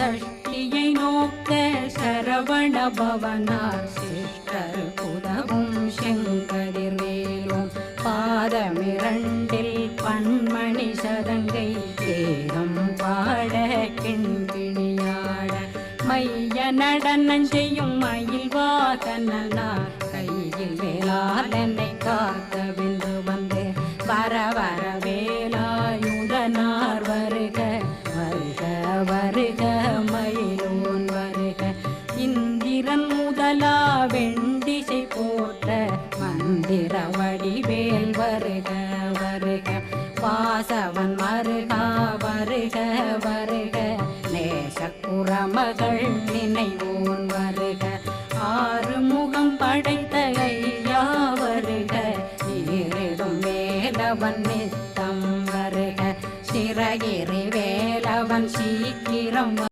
சஷ்டியை நோக்க சரவண பவனார் சிஷ்டர் புதவும் செங்கதிர்வேலும் பாதமிரண்டில் பன்மணி சதங்கை தேகம் பாட கிண்கிணியாட மைய நடனம் செய்யும் மயில் வாகனார் கையில் வேளாளனை காக்க வென்று வந்து வர வர வேலாயுதனார் வருக வருக வருக மயிலோன் வருக இந்திரன் முதலா வெண்டிசை போற்ற மந்திர வடிவேல் வருக வருக வாசவன் மருகா வருக வருக நேசக்குறமகள் நினைவோன் வருக ஆறு முகம் படைத்த ஐயா வருக ஈரிடும் வேலவன் நித்தம் வருக சிறகிரி வேலவன் சீக்கிரம்